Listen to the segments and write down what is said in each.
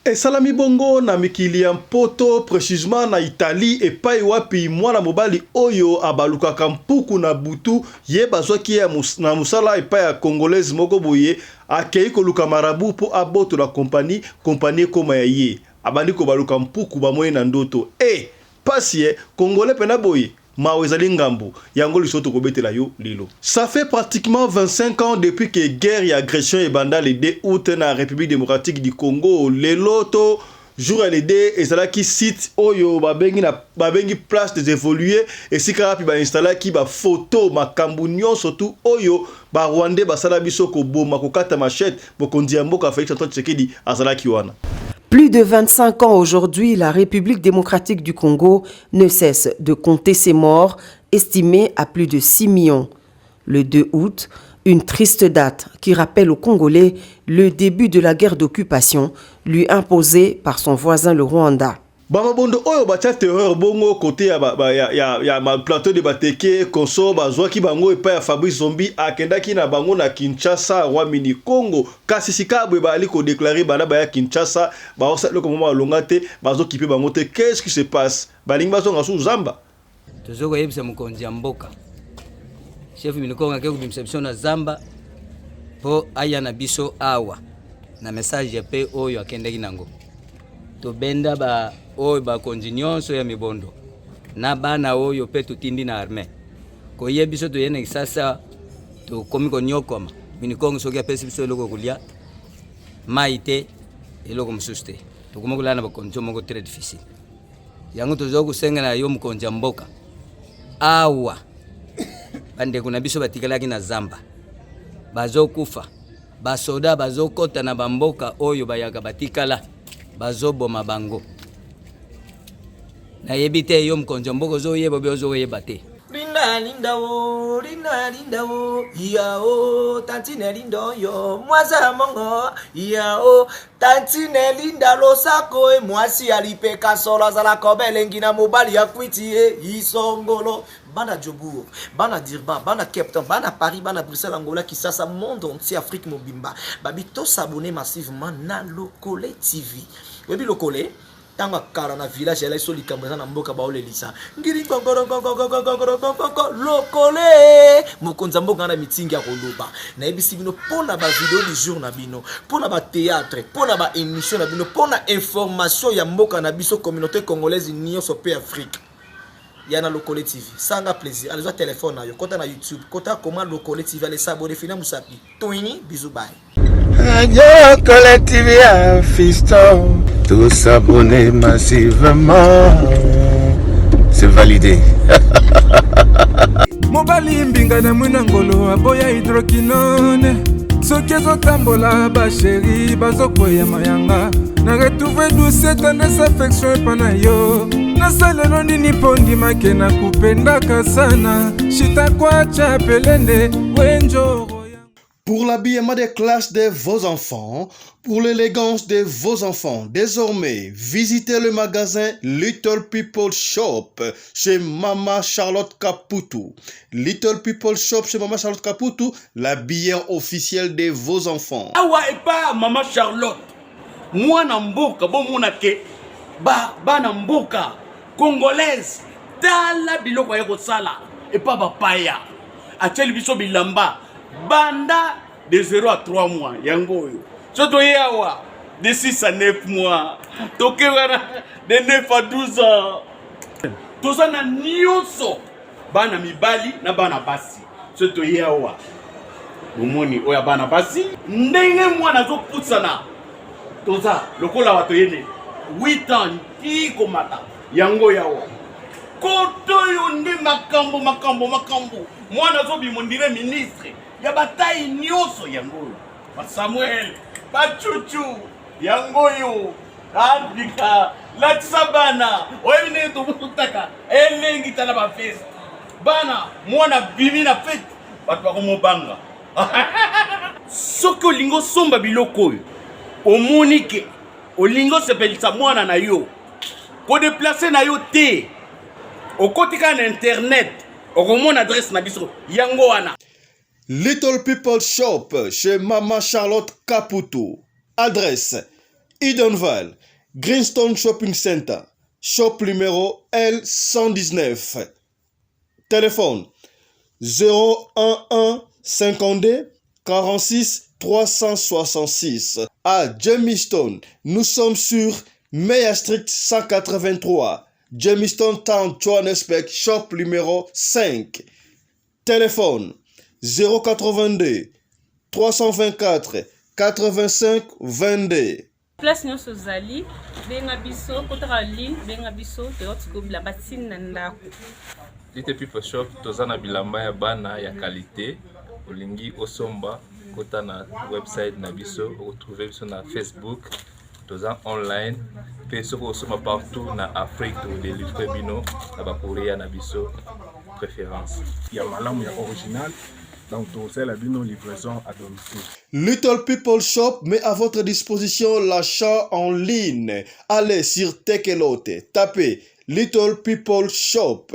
Et salami bongo na mikili ya mpoto précisément na Italie et pa wapi mwana mobali oyo abaluka kampuku na butu ye bazwaki ya na musala epa ya congolaise moko boye akei koluka marabu po aboto la compagnie koma ya ye abandi ko baluka mpuku ba moye na ndoto pasi congolais pena boye Mawezali Ngambu, yango lisoto kobetela yo lilo. Ça fait pratiquement 25 ans depuis que guerre et agression et banda le 2 août na République démocratique du Congo. Le loto jour à l'aider et ça là qui site oyo babengi place des évoluer et si karapi ba installer qui ba photo makambu surtout oyo ba Rwandais ba sala biso ko boma ko kata machette bokondi mboka Félix Antoine Tshisekedi azala kiwana. Plus de 25 ans aujourd'hui, la République démocratique du Congo ne cesse de compter ses morts, estimés à plus de 6 millions. Le 2 août, une triste date qui rappelle aux Congolais le début de la guerre d'occupation lui imposée par son voisin le Rwanda. Bamabondo oyo batia terreur bongo côté ya plateau de Bateke Koso bazwaki bango epa ya Fabrice Zombi akendaki na bango na Kinshasa roi mini Congo kasi sikabwe bali ko déclarer bana ba ya Kinshasa ba osa le moment longa te bazo kipe bango te. Qu'est-ce qui se passe balingi bazo ngasu zamba tozoko yebisa mukonzi ya mboka chef minikonga ke kubimseption na zamba po aya na biso awa na message pe oyo akendaki nango to benda ba oyo ba konjinyonso ya mibondo na bana oyo pe tutindi na armée ko yebiso to yene sasa to komi ko nyokoma minikongo soki apesi biso eloko kulia maite eloko msuste to komokulana ba konjo moko très difficile yango to zoku senga na yo mukonja mboka awa bande kuna biso batikalaki na zamba bazokufa basoda bazokota na bamboka oyo bayaka batikala bazoboma bango na yebite yo mkonjo mboko zo yebo byozo yeba te linda wo yao tantine lindo yo mwaza mongo yao tantine linda losako e mwasi alipeka sola zala kobele ngina mobali ya kwiti isongolo bana Djobour, bana Dirban, bana Cape Town, bana Paris, bana Bruxelles, Angola, Kinshasa, monde entier, Afrique mobimba. Babi to s'abonner massivement na Lokole TV. Webi Lokole, tanga kara na village elle so likamboza na mboka baole lisa. Ngiri Lokole. Mokonza mboka na meeting ya koloba. Na ebisi bino pona ba vidéo du jour na bino, pona ba théâtre, pona ba émission na bino, pona information ya mboka na biso communauté congolaise nyonso pe Afrique. Yana Lokole TV, sanga plaisir. Allez, téléphone na yo, kota na YouTube, kota comment Lokole TV, allez s'abonner, fina musapi. Toini, bisous, bye. Lokole TV a fiston, tous s'abonner massivement, c'est validé. Mobali mbinga na munangolo aboya hydroquinone. Soki ezotambola ba chéri bazokoya mayanga. Na retrouver douce tendresse affection epana yo. Nasalelo nini pondi makena kupendaka sana. Shita kwacha pelende wenjo. Pour l'habillement des classes de vos enfants, pour l'élégance de vos enfants, désormais, visitez le magasin Little People Shop chez Mama Charlotte Caputo. Little People Shop chez Mama Charlotte Caputo, l'habillement officiel de vos enfants. Awa et pas Mama Charlotte. Moi namboka bon monake ba namboka congolaise tala biloko ya kosala et pas bapaya. Acheli biso bilamba. Banda de 0 à 3 mois, yango yo. Soto yawa de 6 à 9 mois. Toke wana de 9 à 12 ans. Toza na nyonso. Bana mibali na bana basi. Soto yawa. Momoni oya bana basi. Ndenge mwana zo putsana. Toza lokola wato yene 8 ans ti komata. Yango yawa. Koto yo nde makambo. Mwana zo bimondire ministre. Ya bataille nyoso yango ba Samuel ba Chuchu yango yo Afrika la tsabana oyine to butaka elengi tala ba fest bana mwana bimi na fete batu ba komobanga soko lingo somba biloko omonike olingo sepelisa mwana na yo ko déplacer na yo te okotika na internet okomona adresse na biso yango wana. Little People Shop chez Mama Charlotte Caputo. Adresse Edenval, Greenstone Shopping Center, shop numéro L119. Téléphone 011 52 46 366. À Jamestown, nous sommes sur Meyer Street 183. Jamestown Town, Johannesburg, shop numéro 5. Téléphone 082 324 85 22. Place nyonso zali benga biso kotaka ligne benga biso teotikobila batine na ndako. Little People Shop tozana bilamba ya bana ya qualité olingi osomba kota na website na biso retrouver biso na Facebook toza online pe soko osomba partout na Afrique to délivrer bino na ba Korea na biso préférence ya malamu ya original. Donc, c'est la livraison à domicile. Little People Shop met à votre disposition l'achat en ligne. Allez sur Tekelote, tapez Little People Shop.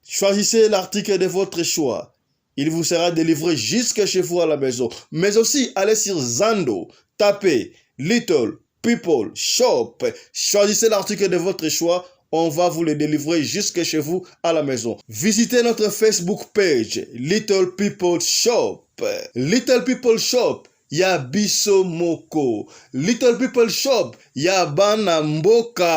Choisissez l'article de votre choix. Il vous sera délivré jusque chez vous à la maison. Mais aussi, allez sur Zando, tapez Little People Shop. Choisissez l'article de votre choix. On va vous le délivrer jusque chez vous à la maison. Visitez notre Facebook page, Little People Shop. Little People Shop, ya biso moko. Little People Shop, ya bana mboka.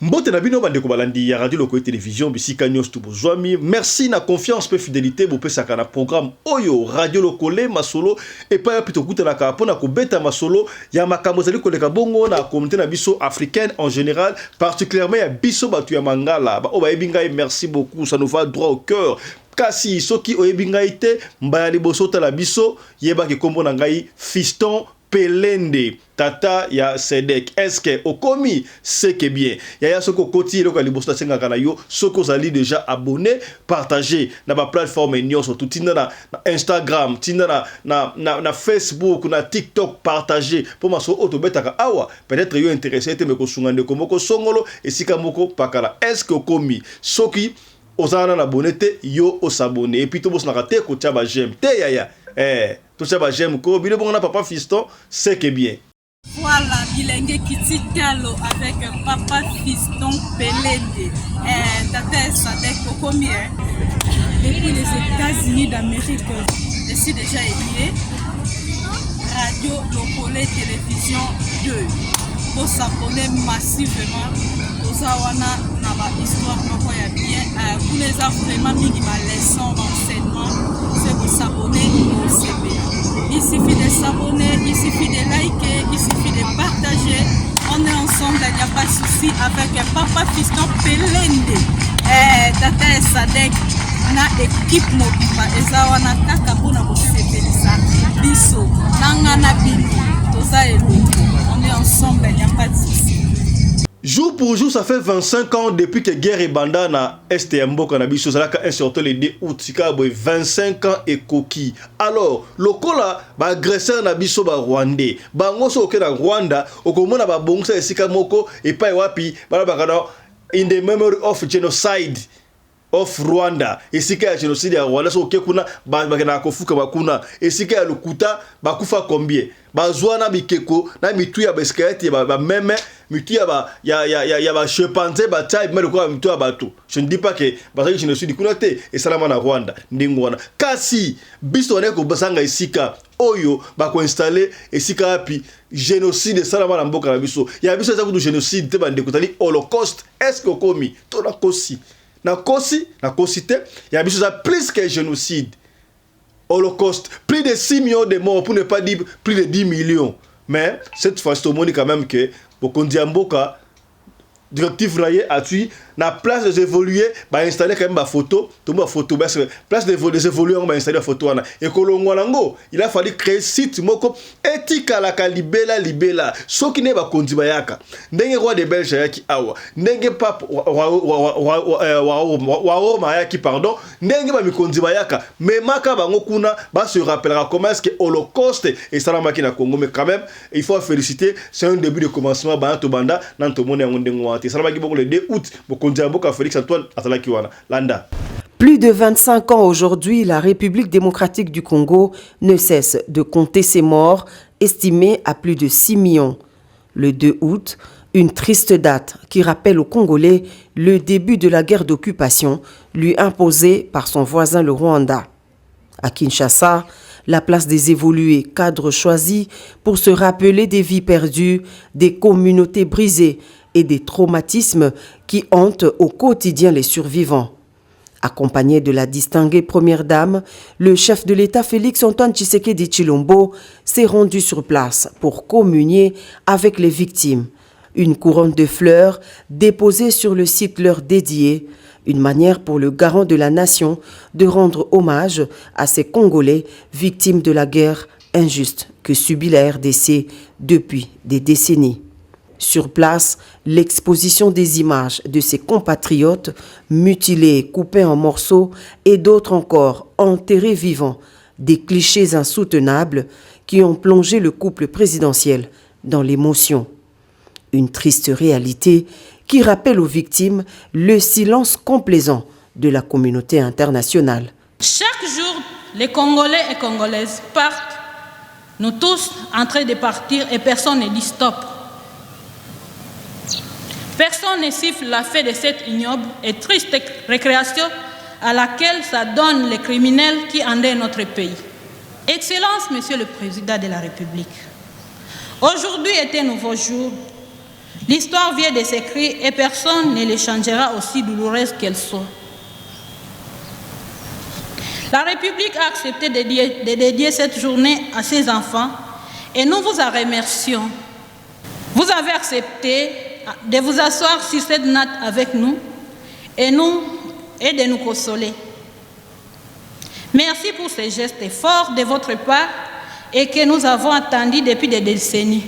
Mbote na bino bande ko balandi ya radio loko télévision bisika nyos tu bozwami. Merci na confiance pe fidélité bo pe saka na programme oyo radio lokole masolo et pa ya pito kuta na ka pona ko beta masolo ya makambo zali koleka bongo na communauté na biso africaine en général, particulièrement ya biso batu ya mangala. Ba o ba ebinga merci beaucoup, ça nous va droit au cœur. Kasi soki oyebi ngai te mbaya liboso tala biso yeba ke kombo na ngai Fiston Pelende tata ya Sedek. Est-ce que okomi c'est que bien ya soko koti eloko liboso tsenga kana yo soko zali déjà abonné partager na ba plateforme nyonso tutinda na Instagram tinda na Facebook na TikTok partager pour maso otobetaka awa peut-être yo intéressé te me ko sungande ko moko songolo esika moko pakala. Est-ce que okomi soki osana na bonete yo osabone et puis to bosna te ko tchaba j'aime te yaya to tchaba j'aime ko bile bon na papa Fiston c'est que bien. Voilà, Bilenge Kitikalo avec papa Fiston Pelende. Tata Sadek Okomie depuis les États-Unis d'Amérique. Je suis déjà lié. Radio Lokole Télévision 2. Pour s'abonner massivement. Ozawana na ba histoire moko ya bien. Vous les avez vraiment mis ma leçon d'enseignement. C'est pour s'abonner au CB. Il suffit de s'abonner, il suffit de liker, il suffit de partager. On est ensemble, il n'y a pas de souci avec papa Fiston Pelende. Tata Sadek, na équipe mobile. Ezawana kaka bona ko sepelisa. Biso, nangana bino. Toza eloko. On est ensemble, il n'y a pas de souci. Jour pour jour, ça fait 25 ans depuis que guerre et banda na STM Bokanabisho Zalaka est sorti le 2 août. Sika 25 ans et coquille. Alors, lokola ba agresseur na biso ba Rwandais. Ba ngoso oke na Rwanda, okomona ba bongsa esika moko et pa wapi ba bakana in the memory of genocide of Rwanda. Esika ya genocide ya Rwanda so oke kuna ba bakana kofuka bakuna. Esika ya lukuta bakufa combien? Bazwana bikeko na mitu ya beskeleti ba meme mitu ya ba chimpanzé ba type mais quoi mitu ya bato. Je ne dis pas que parce que je ne suis kuna te et salama na Rwanda ndingwana kasi biso ne ko basanga esika oyo ba ko installer esika api génocide salama na mboka na biso ya biso za ku génocide te ba ndekotali holocauste. Est-ce que komi to na kosi te ya biso za plus que génocide. Holocauste, plus de 6 millions de morts, pour ne pas dire plus de 10 millions. Mais cette fois-ci, on dit quand même que Bokondiamboka, directive a tué, na place de évoluer, bah installer quand même ma photo, tout ma photo, parce que place de évoluer, on va installer la photo là. Et Kolongwalango, il a fallu créer site moko etika la libela, so qui ne ba kondiba yaka. Ndenge roi de Belge yaki awa, ndenge pap wa yaki pardon, ndenge ba mi kondiba yaka. Mais maka bango kuna ba se rappellera comment est-ce que Holocauste et salamaki na Congo, mais quand même il faut féliciter, c'est un début de commencement ba to banda nan to mona ngondengwa. Salamaki bongo le 2 août. Plus de 25 ans aujourd'hui, la République démocratique du Congo ne cesse de compter ses morts, estimé à plus de 6 millions. Le 2 août, une triste date qui rappelle aux Congolais le début de la guerre d'occupation lui imposée par son voisin le Rwanda. À Kinshasa, la place des évolués, cadres choisis pour se rappeler des vies perdues, des communautés brisées et des traumatismes qui hantent au quotidien les survivants. Accompagné de la distinguée première dame, le chef de l'État Félix Antoine Tshisekedi Tshilombo s'est rendu sur place pour communier avec les victimes. Une couronne de fleurs déposée sur le site leur dédié, une manière pour le garant de la nation de rendre hommage à ces Congolais victimes de la guerre injuste que subit la RDC depuis des décennies. Sur place, l'exposition des images de ses compatriotes mutilés, coupés en morceaux et d'autres encore enterrés vivants, des clichés insoutenables qui ont plongé le couple présidentiel dans l'émotion. Une triste réalité qui rappelle aux victimes le silence complaisant de la communauté internationale. Chaque jour, les Congolais et Congolaises partent, nous tous en train de partir et personne ne dit stop. Personne ne siffle la fin de cette ignoble et triste récréation à laquelle ça donne les criminels qui endeuillent notre pays. Excellence, Monsieur le Président de la République, aujourd'hui est un nouveau jour. L'histoire vient de s'écrire et personne ne les changera aussi douloureuse qu'elle soit. La République a accepté de dédier cette journée à ses enfants et nous vous en remercions. Vous avez accepté de vous asseoir sur cette natte avec nous et de nous consoler. Merci pour ces gestes forts de votre part et que nous avons attendus depuis des décennies.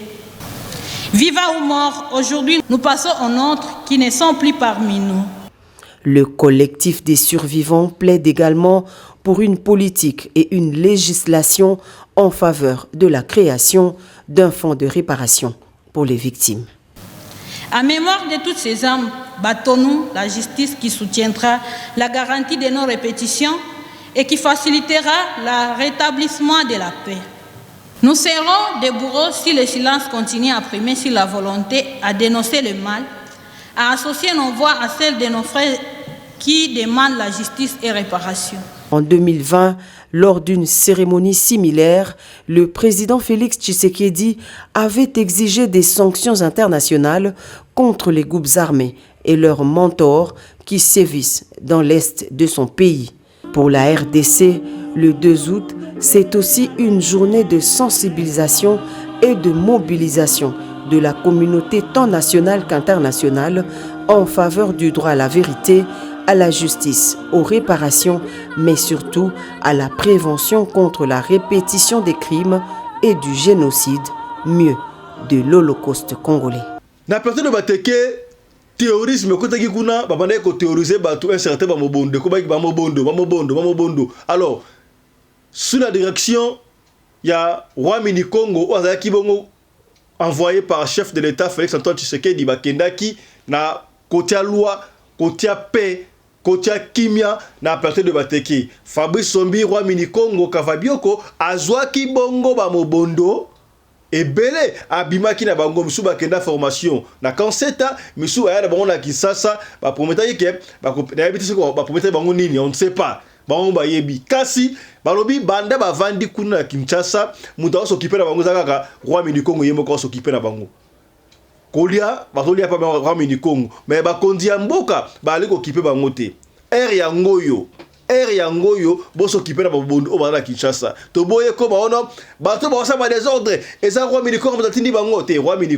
Vivants ou morts, aujourd'hui nous passons aux nôtres qui ne sont plus parmi nous. Le collectif des survivants plaide également pour une politique et une législation en faveur de la création d'un fonds de réparation pour les victimes. En mémoire de toutes ces âmes, battons-nous la justice qui soutiendra la garantie de nos répétitions et qui facilitera le rétablissement de la paix. Nous serons des bourreaux si le silence continue à primer sur la volonté à dénoncer le mal, à associer nos voix à celles de nos frères qui demandent la justice et réparation. En 2020, lors d'une cérémonie similaire, le président Félix Tshisekedi avait exigé des sanctions internationales contre les groupes armés et leurs mentors qui sévissent dans l'est de son pays. Pour la RDC, le 2 août, c'est aussi une journée de sensibilisation et de mobilisation de la communauté tant nationale qu'internationale en faveur du droit à la vérité, à la justice, aux réparations, mais surtout à la prévention contre la répétition des crimes et du génocide, mieux, de l'Holocauste congolais. Na partir de Bateke, terrorisme kotaki kuna babanda ko théoriser bato un certain bamobondo ko baki bamobondo. Alors, sous la direction il y a roi mini Congo ozaki bongo envoyé par chef de l'État Félix Antoine Tshisekedi bakendaki na kotia loi, kotia paix, kotia kimia na partir de Bateke. Fabrice Sombi roi mini Congo Kavabioko azwaki bongo bamobondo ebele abimaki na bango misu bakenda formation na kanseta misu aya na bango na Kinshasa ba prometaki ke ba yebiti ko ba prometaki bango nini on ne sait pas bango ba yebi kasi balobi banda ba vandi kuna na Kinshasa muta s'occuper na bango zakaka roi mini Congo yemo ko s'occuper na bango kolia batolia pa roi mini Congo mais ba kondia mboka ba ali ko occuper bango te yangoyo boso kipena babondo o bana Kinshasa to boye ko baono bato ba sa ba désordre eza roi mini Congo batindi bango te roi mini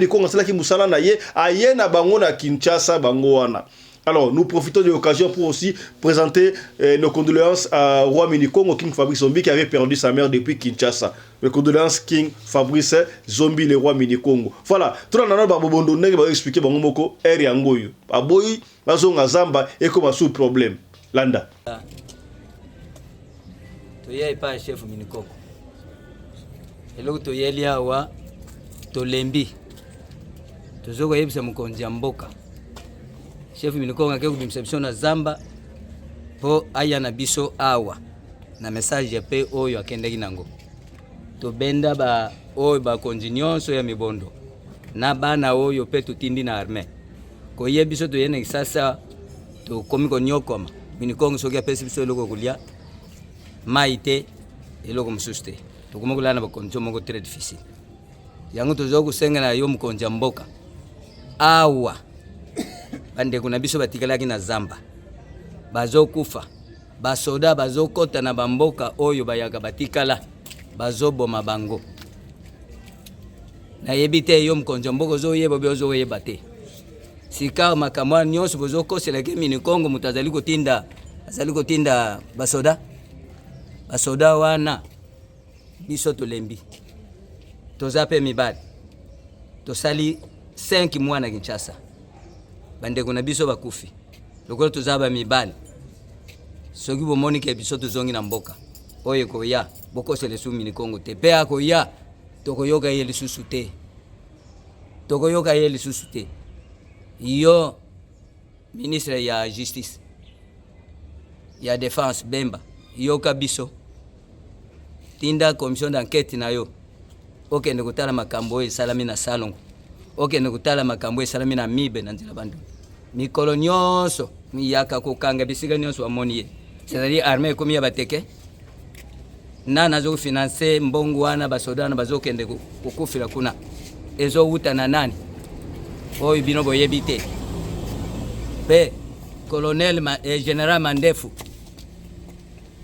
Congo sala ki musala na ye aye na bango na Kinshasa bango wana. Alors nous profitons de l'occasion pour aussi présenter nos condoléances à roi mini Congo King Fabrice Zombi qui avait perdu sa mère depuis Kinshasa. Mes condoléances King Fabrice Zombi le roi mini Congo. Voilà, tout le monde ba bondo ndenge ba expliquer bango moko yangoyo aboyi bazonga zamba et comme sous problème. Landa. Toye pa chef minikoko. Eloko toyeli awa tolembi. Tozoko yebisa mukonzi ya mboka. Chef minikoko ngake kudimception na zamba po aya na biso awa na message ya pe oyo akendeki nango. tobenda ba oyo bakonzi nyonso ya mibondo na bana oyo pe tutindi na arme koye biso toyene sasa tokomi konyokoma minikongo soki apesi biso eloko kolia mai te eloko mosusu te tokomi kolala na bakondition moko très difficile yango toza kosenga na yo mokonzi ya mboka awa bandeko na biso batikalaki na zamba bazokufa basoda bazokota na bamboka oyo bayaka batikala bazoboma bango nayebi te yo mokonzi ya mboka ozoyeba obi ozoyeba te sika makambo nyonso bozokoselaki minikongo moto azali kotinda basoda wana biso tolembi toza pe mibali tosali 5 mois na Kinshasa bandeko na biso bakufi lokola toza ba mibali soki bomoni ke biso tozongi na mboka oyo koya bokosele su minikongo te pe akoya tokoyoka ye lisusu te yo ministre ya justice ya défense Bemba yoka biso tinda commission d'enquête na yo okende kutala makambo esalami na Salongo okende kutala makambo esalami na Mibe na nzela bandu mikolo nyonso miyaka kokanga bisika nyonso amoni ye c'est-à-dire armée komi ya bateke na nazo financer mbongo wana basoda na bazokende kukufila kuna ezo uta na nani oyo bino boyebi te pe colonel general Mandefu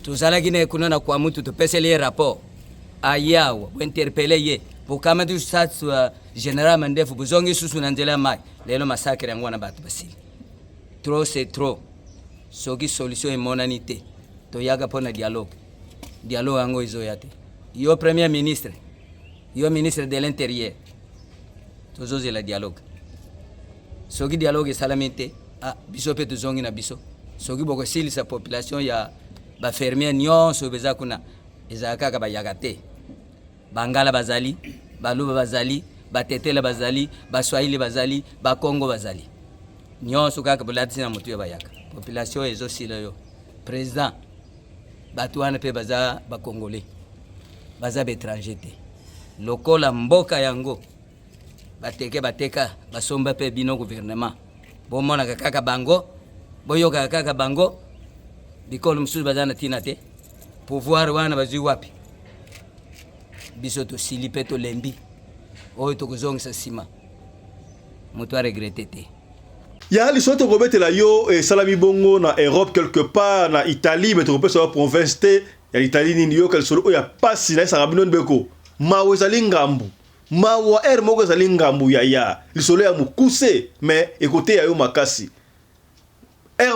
tozalaki ne kuna na kwa mutu topeseli ye rapport ayawa bointerpele ye bokama tu satsu general Mandefu bozongi susu na nzela mai lelo massacre yango na bato basili trop c'est trop soki solution emonani te toyaka mpona dialogue yango ezoya te yo premier ministre yo ministre de l'intérieur tozozela dialogue soki dialogue esalami te biso mpe tozongi na biso soki bokosilisa population ya bafermier nyonso beza kuna ezala kaka bayaka te bangala bazali baluba bazali batetela bazali baswahili bazali bakongo bazali nyonso kaka bolatisi na motu ya bayaka population ezosila yo président bato wana mpe baza bakongolais baza baétranger te lokola mboka yango bateka basomba mpe bino gouvernement bomonaka kaka bango boyokaka kaka bango bikolo mosusu baza na ntina te pouvoir wana bazwi wapi biso tosili mpe tolembi oyo tokozongisa nsima moto aregrete te ya liso tokobetela yo esalami bongo na Europe quelque part na Italie mais tokopesa wa province te ya Italie nini yo kalisolo oyo ya pasi na esaka bino beko mawo ezali ngambu mawa moko ezali ngambu ya lisolo ya mukuse mais écoutez ya yo makasi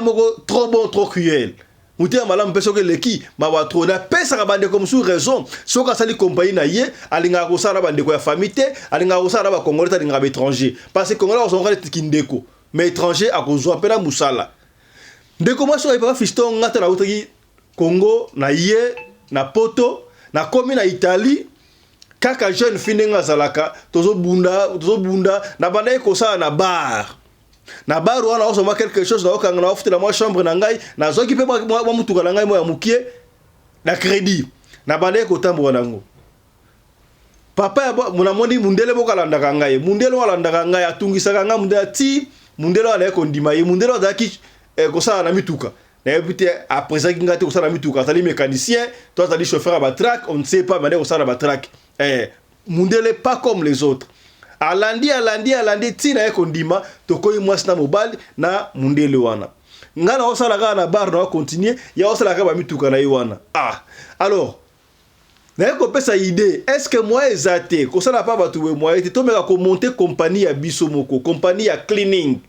moko trop bon trop cruel mutia malamu peso ke leki mawa trop na pesa ka bande comme sous raison soka sali compagnie na ye alinga ko sala bande ko ya famille te alinga ko sala ba congolais alinga ba étranger parce que congolais sont ngale tikindeko mais étranger a kozwa pena musala ndeko maso pa fiston ngata na utaki Congo na ye na poto na komi na Italie kaka jeune finenga zalaka tozo bunda na banda ko sa na bar wana osoma quelque chose na okanga na ofute na moi chambre na ngai na zoki pe moi mutuka na ngai moi ya mukie na crédit na banda ko tambo nango papa ya mona moni mundele bokalanda ngai mundele walanda ngai atungisa ngai mundele ti mundele ala ko ndima ye mundele adaki ko sa na mituka na ebite après ça ngate ko sa na mituka tali mécanicien toi tali chauffeur à batrac on ne sait pas mais ko sa na batrac mundele pas comme les autres alandi tina eko ndima tokoyi mwasi na mobali na mundele wana ngana osala ka na bar na continuer ya osala ka ba mituka na wana alors na eko pesa idée est-ce que moi ezate ko sala pa batu we moi te tomeka ko monter compagnie ya biso moko compagnie ya cleaning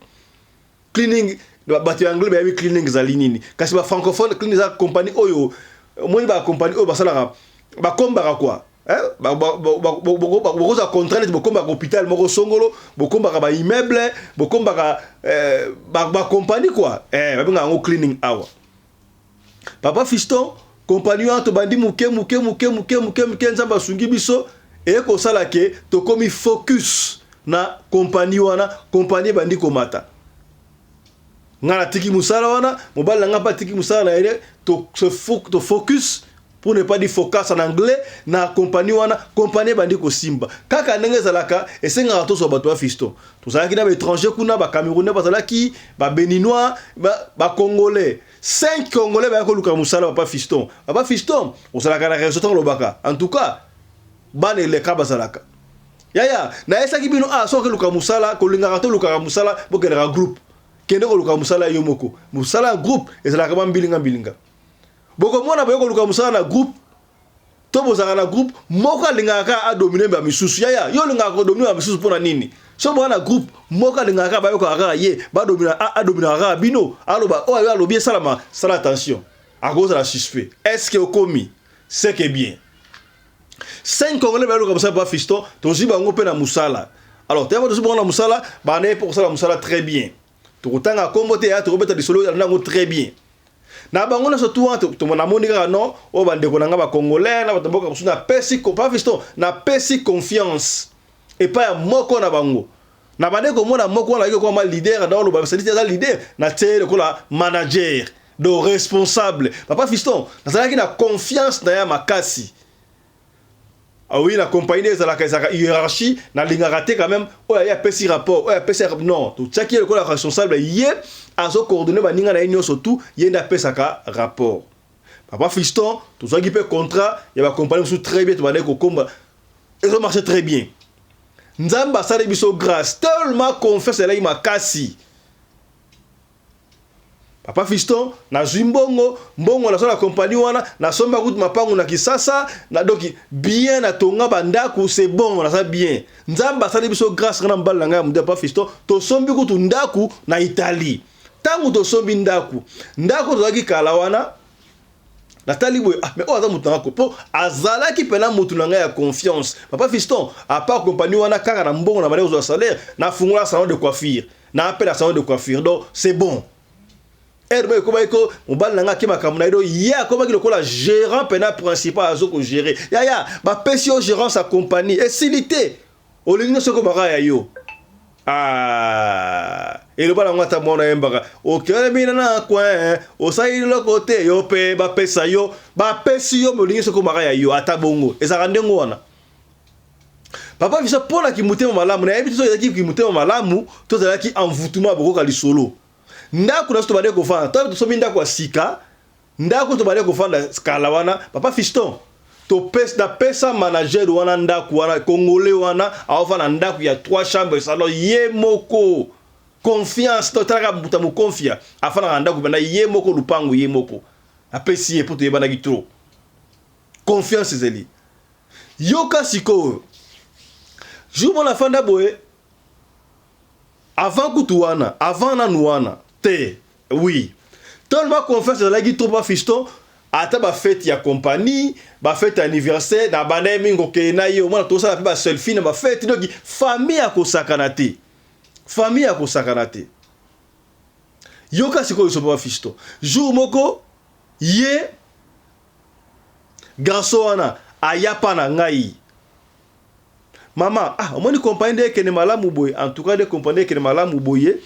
batu anglais ba cleaning za linini kasi ba francophone cleaning za compagnie oyo moi ba compagnie oyo basala ba komba quoi bokoza contrainte bokomba hôpital moko songolo bokomba ba immeuble bokomba ba compagnie quoi babenga ngo cleaning hour papa fiston compagnie to bandi muke nzamba sungi biso ko sala ke to komi focus na compagnie wana compagnie bandi komata ngana tiki musala wana mobali nga pa tiki musala na ile to focus pour ne pas dire focus en anglais na compagnie wana compagnie bandi ko simba kaka ndenge zalaka esenga to so bato ya fiston to zalaki na ba étranger kuna ba camerounais ba zalaki ba béninois ba congolais 5 congolais ba ko luka musala papa fiston on zalaka na résultat lobaka en tout cas bane le kaba zalaka yaya na esaki bino so ke luka musala ko linga to luka musala bo ke na groupe kende ko luka musala yo moko musala groupe ezalaka ba mbilinga boko mona ba ko luka musala na groupe to bozaka na groupe moko lingaka a dominer ba misusu yaya yo lingaka ko dominer ba misusu pona nini so bona groupe moko lingaka ba ko aga ye ba dominer a dominer aga bino aloba o ya lobi salama sala attention à cause de la suspect est-ce que au commis c'est que bien 5 congolais ba luka musala ba fiston to ziba ngo pe na musala alors tu vas de na musala ba ne pour ça la musala très bien to tanga kombote ya to beta de solo na ngo très bien na bango na surtout to mona monika non o bande ko nanga ba congolais na batomboka kusuna pesi ko pas fiston na pesi confiance et pas ya moko na bango na bande ko mona moko na ko ma leader dans le ba c'est ça leader na tele ko la manager do responsable papa fiston na zalaki na confiance na ya makasi. Ah oui, la compagnie des la hiérarchie, na lingaraté quand même, il y a petit rapport, non, tout ça qui est le responsable, il y a ce coordonné, il y a une surtout, il y a un rapport. Papa fiston, tout ça qui peut contrat, il y a une compagnie qui très bien, et ça marche très bien. Nzamba ça biso grâce, tellement confiance là il m'a cassé. Papa fiston na zimbongo mbongo na so la compagnie wana na somba route mapango na kisasa na doki bien na tonga bandaku c'est bon na ça bien nzamba sali biso grâce na mbala nga mde papa fiston to sombi kutu ndaku na Italie tangu to sombi ndaku to zaki kala wana na tali boy mais o aza mutanga ko po azala ki pena mutu na nga ya confiance papa fiston à part compagnie wana kaka na mbongo na bale zo salaire na fungula salon de coiffure na appel à salon de coiffure donc c'est bon. Herbe ko bayko mobal nanga ki makamuna ido ya ko baki lokola gérant pena principal azoko gérer ya ba pesio gérant sa compagnie et silité o lingno soko baka ya yo et le bala ngata mona embaka o kele mina na coin o sai le côté yo pe ba pesa yo ba pesio mo lingno soko baka ya yo atabongo ezaka ndengo wana papa visa pona ki mutema malamu na yebi to yaki ki mutema malamu to zalaki envoûtement boko kali solo ndako na stobade ko fanda to so minda kwa sika ndako to bade ko fanda skala wana papa fiston to pesa manager wana ndako wana congolais wana awafana ndako ya 3 chambres salon ye moko confiance to traka buta mu confia afana ndako bana ye moko lupango ye moko apesi e poto yebana gitro confiance zeli yoka siko jumo la fanda boye avant kutuwana avant na nuwana te oui tellement confiance dans la guitare pas fiston ata ba fête ya compagnie ba fête anniversaire na bana mingo ke na yo mona to ça ba selfie na ba fête donc famille ya ko sakanate yoka siko so ba fiston jour moko ye garçon wana ayapa na ngai mama omoni compagnie de kene malamu boy en tout cas de compagnie kene malamu boye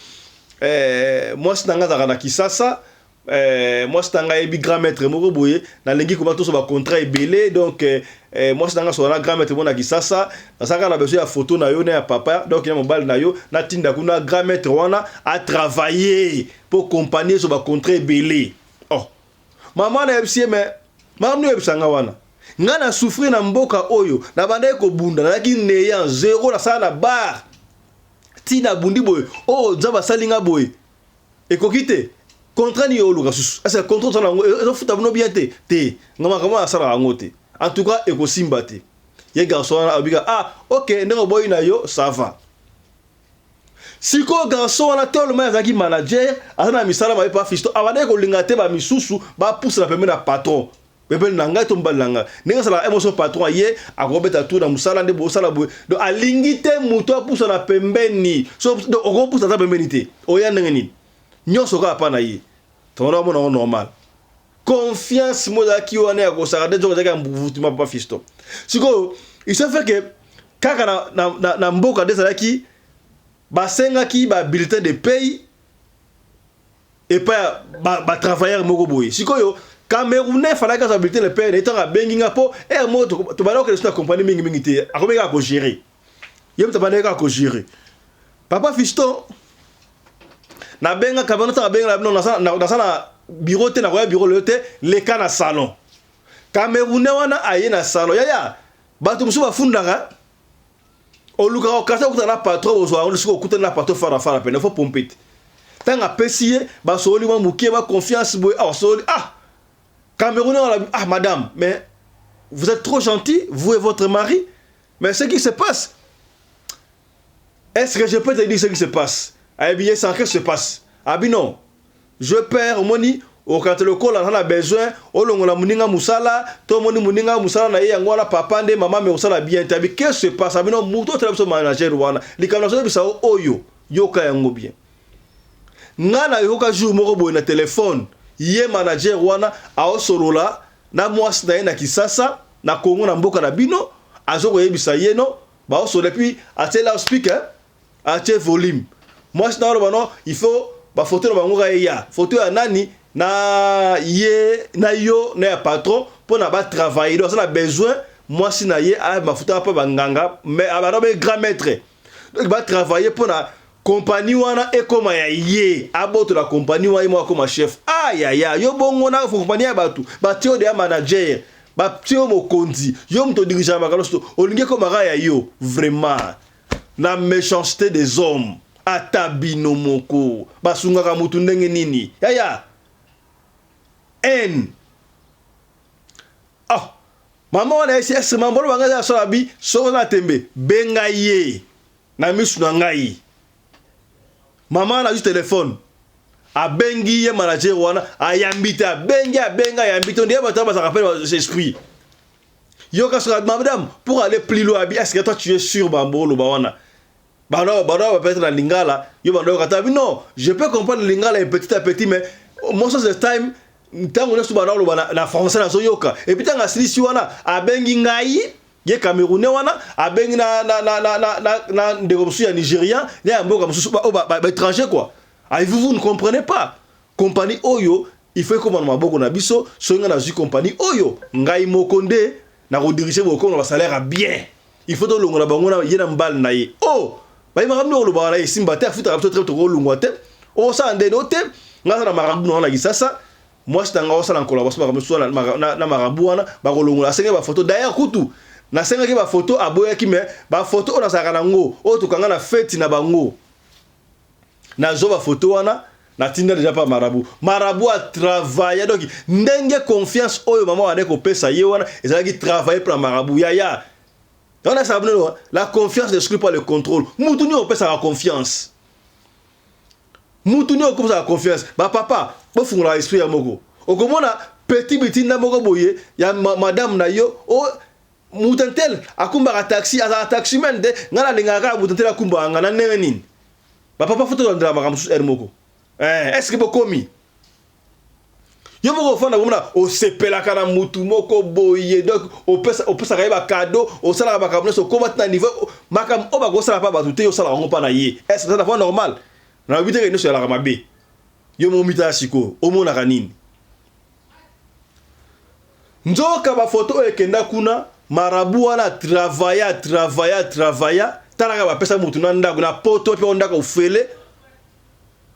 moi c'est nanga na kisasa moi c'est nanga ebi grand maître moko boye na lengi ko to so ba contrat ebelé donc moi c'est nanga so na grand maître mona kisasa na saka na besoin ya photo na yo na ya papa donc ya mobile na yo na tinda kuna grand maître wana a travailler pour compagnie so ba contrat ebelé maman na ebsie mais maman no ebsanga wana ngana souffrir na mboka oyo na banda ko bunda na ki neya 0 na sala na bar tina bundi boy nzaba salinga boy ekokite contrat ni oluka susu asa contrat sana ngo futa buno bien te ngama kama sala ngote en tout cas ekosimba te ye garçon abika OK ndeko boy na yo ça va siko garçon na tellement azaki manager azana misala ba pa fisto abade ko linga te ba misusu ba pousse la pembe na patron bebe nanga to mbalanga ninga sala émotion patron ye akobeta tout na musala nde bo sala bo do alingite muto pousse na pembeni so do oko pousse na pembeni te oya nengeni nyoso ka pa na ye to na mo normal confiance moza ki wana ya ko sala de jogo zaka mbuvutima papa fisto siko il se fait que kaka na mboka de sala ki basenga ki ba bulletin de paye et pas ba travailleur moko boye siko yo Camerounais fallait que ça habilité le père étant à benginga po et moi to balo que la compagnie mingi té a combien ko gérer yem to balo ko gérer papa fiston na benga kabano ta benga na sana bureau te na bureau le te le kana salon Camerounais wana aye na salon ya bato musu bafundanga oluka ko kasa ko na patron ozo on ko kuta na patron fara pena fo pomper tanga pesier ba soli ma mukie ba confiance boy soli Camerounais, madame, mais vous êtes trop gentil, vous et votre mari. Mais ce qui se passe, est-ce que je peux te dire ce qui se passe? Eh bien, c'est ce qui se passe. Ah bien non, je perds mon money, au quand le col en a besoin, au long de la muninga musala, tout le monde muninga musala na yangwa la papa de maman mais musala bien. Qu'est-ce qui se passe? Ah bien non, mouto très bien manager wana. Les Camerounais bisa oyo, yoka yango bien. Ngana yoka jour moko boy na téléphone. Yé manager wana aosolola na mwasi na ye na Kisasa na Congo na mboka na bino azoko yebisa ye no ba osole puis atie la speaker atie volume mwasi na wana no il faut ba photo na bango ya photo ya nani na ye na yo na ya patron pour na ba travailler donc ça a besoin mwasi na ye a ma photo pa banganga mais abana be grand maître donc ba travailler pour na compagnie wana ekoma ya ye aboto la compagnie wana mo comme chef ya yo bongo na compagnie ya batu batio de manager batio mokonzi yo mto dirigeant makalosto olinge ko mara ya yo vraiment la méchanceté des hommes atabino moko basunga ka mutu ndenge nini ya en mama wana esi esema mbolo banga ya sobi so na tembe benga ye na misu na ngai. Maman a juste téléphone. A bengi ye manager wana ayambita benga ayambita on dit bah ça rappelle l'esprit. Yo ka sera madame pour aller plus loin est-ce que toi tu es sûr bambolo bawana. Bano peut-être la lingala yo bando ka tabi non, je peux comprendre lingala petit à petit mais most of the time tant on est sous bano na français na so yoka et puis tant asili wana a bengi ngai ye Camerounais wana abengi na ndeko ya Nigérian ya mboka mususu ba étranger quoi. Vous ne comprenez pas. Compagnie Oyo, il faut comme maboko na biso, soinga na compagnie Oyo, ngai mokonde na ko diriger boko na salaire bien. Il faut to longo na bango na yena mbal na ye. Ba ima kamno lo ba na simba te afuta kapto très to longo te. Sa ande no te, ngasa na marabu na Kisasa. Moi c'est nga osala en collaboration na marabu wana ba ko longo la senga ba photo d'ailleurs kutu. Na senga ki ba photo aboya ki me ba photo ona saka nango o to kanga na fête na bango na zo ba photo wana na tinda déjà pas marabout a travaillé donc ndenge confiance oyo maman wane ko pesa ye wana ezalaki travailler pour marabout ya on a ça la confiance n'exclut pas le contrôle mutu ni on pesa la confiance mutu ni on pesa la confiance ba papa bo fungula esprit ya moko okomona petit bitinda moko boye ya madame na yo o mutantel akumba taxi aza taximan de ngala lingaka mutantel akumba ngana neni ba papa photo de la maramusu ermoko est-ce que bokomi yo boko fana bomona o sepela kana mutu moko boye donc o pesa ka ba cadeau o sala ba kabno so combat na niveau makam o ba go sala pa ba tuté o sala ngo pa na ye est-ce que ça va normal na bité que no sala ka mabe yo mo mita siko o mona kanini nzoka ba photo e kenda kuna marabu wana travailla talaka ba pesa mutu na ndako na poto pe ondaka ofele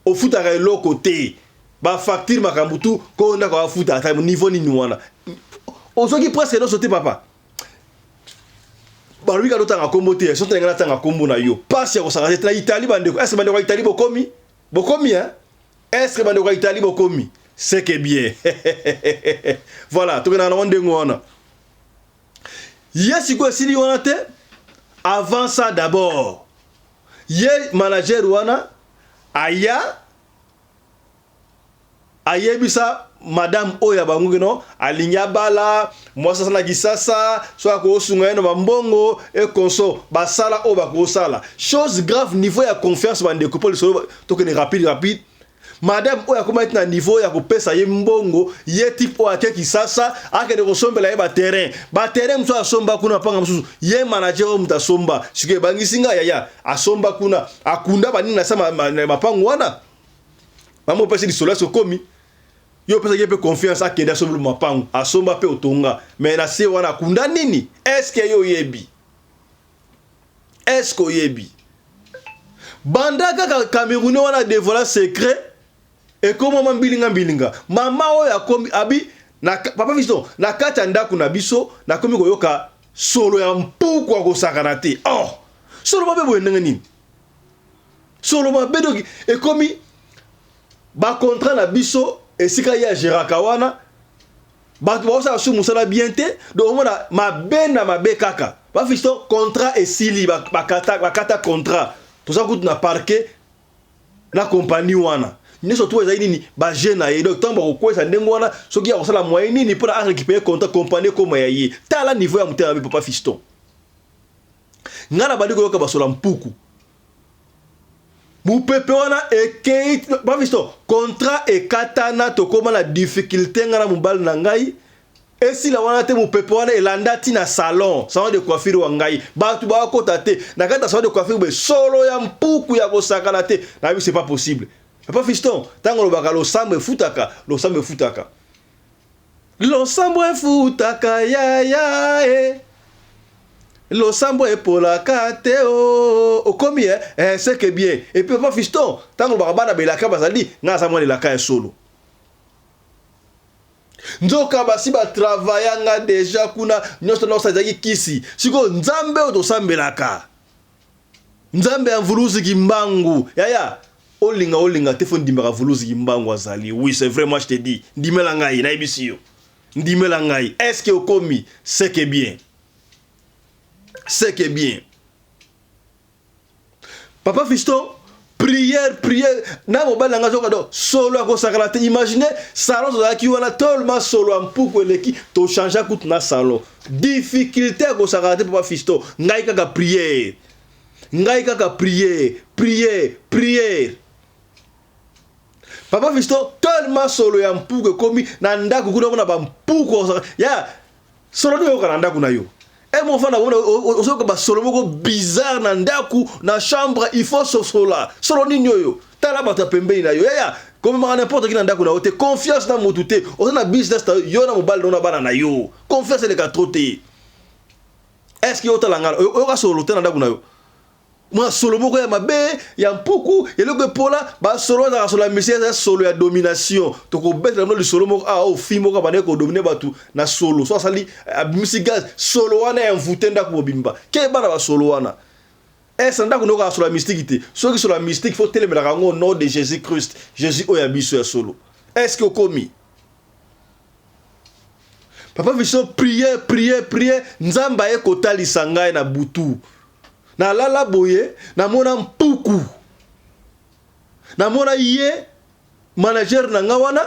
ofuta ka eloko te ba facture makambutu ko ondaka ofuta ata niveau ni wana ozoki presque no sote papa ba lui ka lota ngakombo te sote ngana tanga kombo na yo passe ya ko sanga te na Italie bandeko est-ce bandeko Italie bokomi hein est-ce que bandeko Italie bokomi c'est que bien voilà to kana na ndengo wana yes ko sili wana te. Avant ça d'abord, yé manager wana ayebisa madame oya bangukeno alinya bala mwasa na Kisasa soit ko sunga no bambongo et konso basala o ba ko sala chose grave niveau ya confiance bande ko poli solo to que rapide madame oya ko mettre na niveau ya ko pesa ye mbongo ye type o ake Kisasa ake de ko sombela ye ba terrain mso asomba kuna panga msusu ye manager o muta somba sike bangisinga ya asomba kuna akunda banini na sama mapango wana bamo pesa di solo so komi yo pesa yepe confiance akenda sobulu mapangu asomba pe otonga mais na se wana kunda nini est-ce que yo yebi est-ce que yebi banda kaka Camerounais wana dévoiler secret et comment mbilinga mama oyo akomi abi na papa Fiston na kati ndaku na biso na komi koyoka solo ya mpuku akosakana te oh solo mabe boye ndenge nini solo mabe doki ekomi ba contrat na biso esika ya geraka wana ba bosa su musala bien te do mona mabe na mabe kaka ba Fiston contrat esili ba kata contrat to ça coûte na parquet na compagnie wana ne surtout ezali nini ba jeune aye donc tant ba ko ça ndengo wana soki ya kosala moyen nini pour a récupérer contrat compagnie comme yaye tala niveau ya mutema bi papa Fiston ngana bali ko yoka basola mpuku mupepe wana ekei papa Fiston contrat ekatana to koma na difficulté ngana mubal na ngai esi la wana te mupepe wana elanda tina salon de coiffure wa ngai batu ba kota te na kata salon de coiffure be solo ya mpuku ya kosakana te na bi c'est pas possible. Papa Fiston, tango lo baka lo sambe futaka ya e. Lo sambe pola kate o komi c'est que bien. Et puis Papa Fiston, tango lo baka bana belaka bazali nga samwe la ka solo. Nzoka basi ba travailler nga déjà kuna nyoso no sajaki kisi. Siko nzambe o to sambelaka. Nzambe amvuluzi kimbangu. Yaya. Olinga téléphone dimera vuluzi kimbangu azali. Oui, c'est vrai, moi je te dis. Ndimela ngai na ibisiyo. Ndimela ngai. Est-ce que okomi c'est que bien. C'est que bien. Papa Fiston, prière na mobile nga zoka do solo ko sakala te. Imaginez salon zo ki wana tellement solo ampuko eleki to changer coûte na salon. Difficulté ko sakala te Papa Fiston. Ngai kaka prière. Prière. Papa Fiston tellement solo ya mpuku komi na ndaku kuna bona ba mpuku ya solo do kana ndaku na yo e mon fana bona osoka ba solo moko bizarre na ndaku na chambre il faut solo ninyo yo tala bata pembeni na yo ya comme n'importe qui na ndaku na ote confiance na motute osana business yo na mobile na bana na yo confiance le ka troté est-ce que yo tala ngala yo ka solo te na ndaku na yo moi solo moko ya mabe ya mpuku eloko pola ba solo na solo mission solo ya domination to ko bettre no le solo moko o fi moko ba ne ko dominer batu na solo so sali musique gaz solo wana ya mvutenda ko bimba ke bana ba solo wana sanda ko no ka solo mystique te so ki solo mystique faut telemela rango au nom de Jésus Christ Jésus oya biso ya solo est-ce que komi Papa Fiston prière nzamba e kotali sangai na butu na lala boye na mona mpuku na mona ye manager na ngawana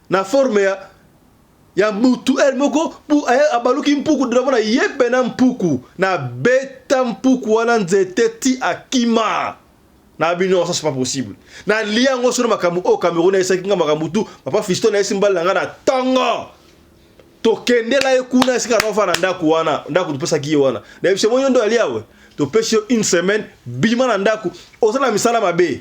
na forme ya mutu el moko pu abaluki mpuku na mona ye pena mpuku na beta mpuku wana nzete ti akima na bino ça c'est pas possible na liango sur makamu o Cameroun esa kinga makamutu Papa Fiston na esimbal nga na tango to kendela ekuna esika no fana ndaku wana ndaku tupesa ki wana na bise moyo ndo aliawe to pêcher une semaine bima na ndaku osala misala mabe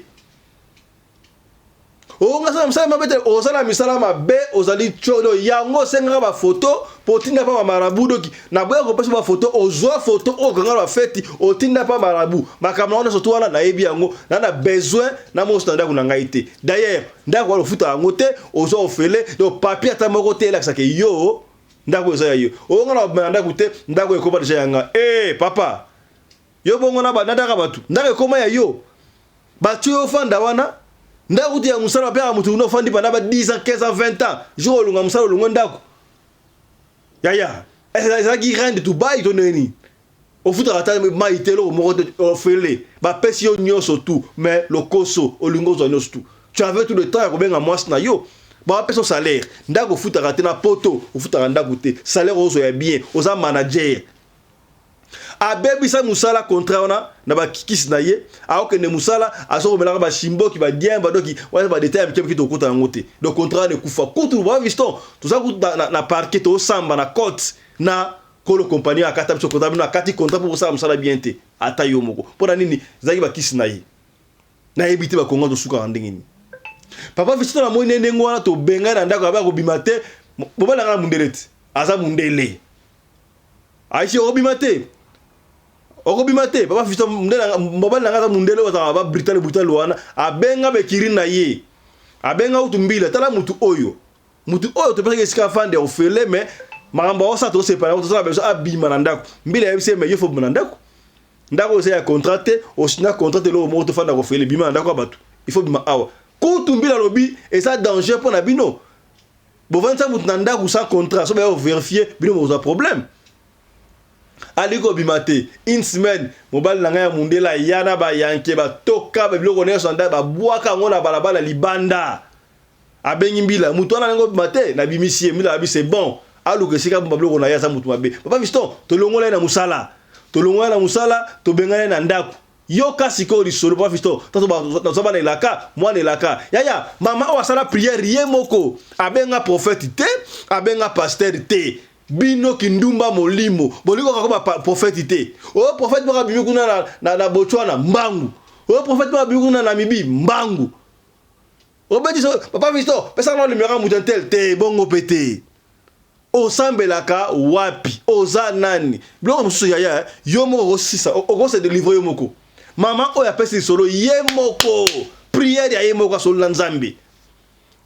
o ngasa misala mabe te osala misala mabe ozali chodo yango senga ba photo potinda pa marabu doki na boya ko pesa ba photo ozwa photo o ganga ba feti otinda pa marabu makamna ona soto wana na yebi yango na besoin na mo standard kuna ngaite d'ailleurs ndaku walo futa yango te ozwa ofele do papier atamoko te la sake yo ndaku ozaya yo o ngana ndaku te ndaku ekoba deja yanga papa yo bongo na banadaka batu ndaka koma ya yo batu yo fanda wana ndaku ti ya musala pe amutu no fandi bana ba 10 ans 15 ans 20 ans jo lunga musala lunga ndako ya esa ki rende to buy to neni o futa ata mai telo mo ko fele ba pesi yo nyoso tout mais le koso o lungo zo nyoso tout tu avais tout le temps ko benga mwasi na yo ba peso salaire ndako futa rate na poto o futa ndako te salaire ozo ya bien oza manager abebisa musala contrat wana na ba kikisi na ye aokende musala asoko melaka ba shimboki ba diemba doki wala ba détail mkiam ki to kota ngote donc contrat ne kufa kutu ba Fiston to ça kuta na parquet to samba na cote na kolo compagnie akata biso contrat na kati contrat pour ça musala bien te ata yo moko pona nini zaki ba kisi na ye na ebite ba kongo to suka ndengini papa Fiston na moi ndengo wana to benga na ndako ba ko bimate mobali na mundele ti aza mundele aishi obimate papa Fiston mobali na aza mundele wa ba brutal wana abenga be kirina ye abenga utumbila tala mutu oyo to pesa ke sika fande ofele mais maramba osa to separa to sala beso abima na ndako mbila yebise me yefo na ndako se ya contracté o sina contracté lo mo to fanda ko fele bima na ndako abatu il faut bima awa kutumbila lobi et ça danger pour na bino bo vanta mutu na ndako sans contrat so ba vérifier bino mo za problème aliko bimate une semaine mobile na ngaya mundela yana ba yanke ba toka ba biloko ne so nda ba bwaka ngona balabala libanda abengi mbila mutu ana ngo bimate na bimisie mbila abi c'est bon aluke sika biloko na ya sa mutu mabe papa Fiston to longola na musala to bengana na ndako yo kasi ko risolo papa Fiston to ba na elaka mwana elaka yaya mama o sala prière ye moko abenga prophète te abenga pasteur te bino kindumba molimo boliko kakoma prophète te o prophète baka bibi kuna na Botswana mbangu o prophète baka bibi kuna na Mibi mbangu o beti so papa Fiston pesa na numéro mutantel te bongo pété o sambelaka wapi oza nani biloko mosusu yaya yo moko osisa okose délivrer yo moko mama oyo apesi solo ye moko prière ya ye moko solo na Nzambe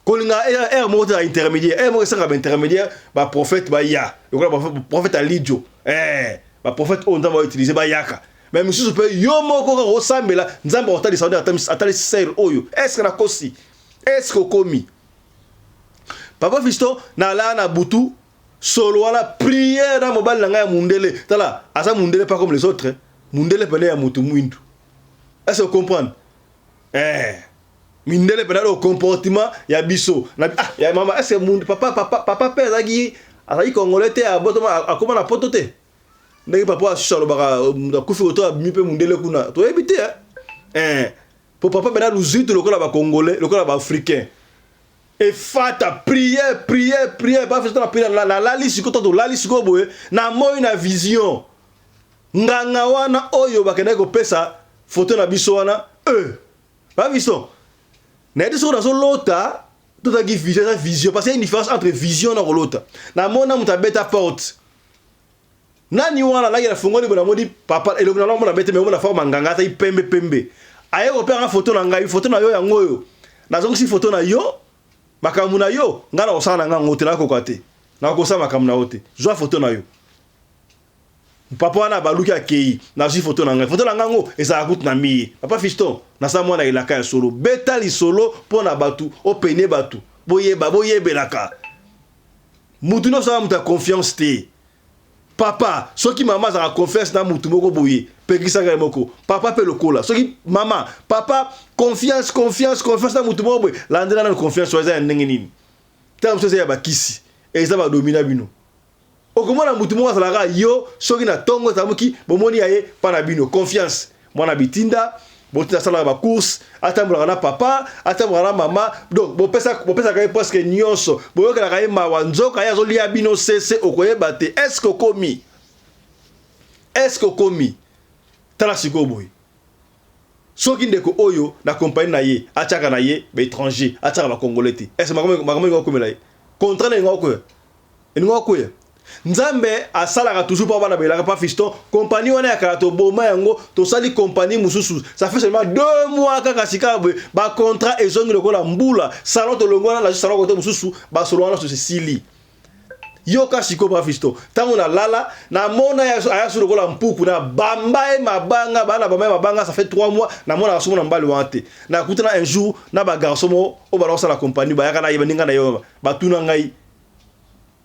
kolinga moko te intermédiaire moko esaka ba intermédiaire ba prophète ba ya yokola ba prophète alidio ba prophète oyo Nzambe utiliser ba yaka mais mosusu pe yo moko ka osambela Nzambe otali saudi atali ser oyo est-ce na kosi est-ce komi papa Fiston na la na butu solo wala prière na mobile na mundele tala asa mundele pas comme les autres mundele pene ya mutu mwindu est-ce que vous comprenez mundele pene le comportement ya biso na ya mama est-ce que papa père azaki congolais te abotoma akoma na poto te ndenge papa asalo baka kufi oto abimi pe mundele kuna to ebite pour papa bena luzito lokola ba congolais lokola ba africain et fata prière pas faire la prière la lisiko to la lisiko boye na moi na vision nganga wana oyo bakenda ko pesa photo na biso wana pas vision na diso na so lota to ta vision parce qu'il y a une différence entre vision na lota na mona muta beta porte nani wana la ya fungoli bona modi papa eloko na mona beta me mona forma nganga ta pembe aye ko pera photo na ngai photo na yo ya ngoyo na zongi si photo na yo makamu na yo ngana osana nga ngote na kokate na kosa makamu na ote zwa photo na yo papa wana baluki akei na zwi photo na nga ngo eza akutu na miye papa Fiston na sa mwana ilaka ya solo beta li solo pona batu opene batu boyebelaka mutu no sa muta confiance te papa soki mama za confiance na mutu moko boye pekisa ga moko papa pe lokola soki mama papa confiance na mutu moko boye landela na confiance oza ndenge nini tam so ya bakisi eza ba domina bino okomona mutu moko salaka yo soki na tongo tamuki bomoni yaye pana bino confiance mwana bitinda botinda sala ba course atambola na papa atambola na mama donc bopesa ka presque nyonso boyoka ka yema wanzoka ya zolia bino cc okoyeba te est-ce que komi tala siko boy soki ndeko oyo na compagnie na ye ataka na ye ba étranger ataka ba congolais te est-ce makomo ngokomela ye contrat na ngoko Nzambe asalaka toujours pas bana belaka pas Fiston compagnie wana ya karato boma yango to sali compagnie mususu ça fait seulement 2 mois kaka sikabe ba contrat ezongi lokola mbula salon to longona la salon kote mususu ba solo wana so sili yoka siko pas Fiston tango na lala na mona ya sur lokola mpuku na bamba mabanga bana mabanga ça fait 3 mois na mona asomo na mbali wante na kutana un jour na ba garçon mo o ba la compagnie ba yaka na yebaninga na yo ba tuna ngai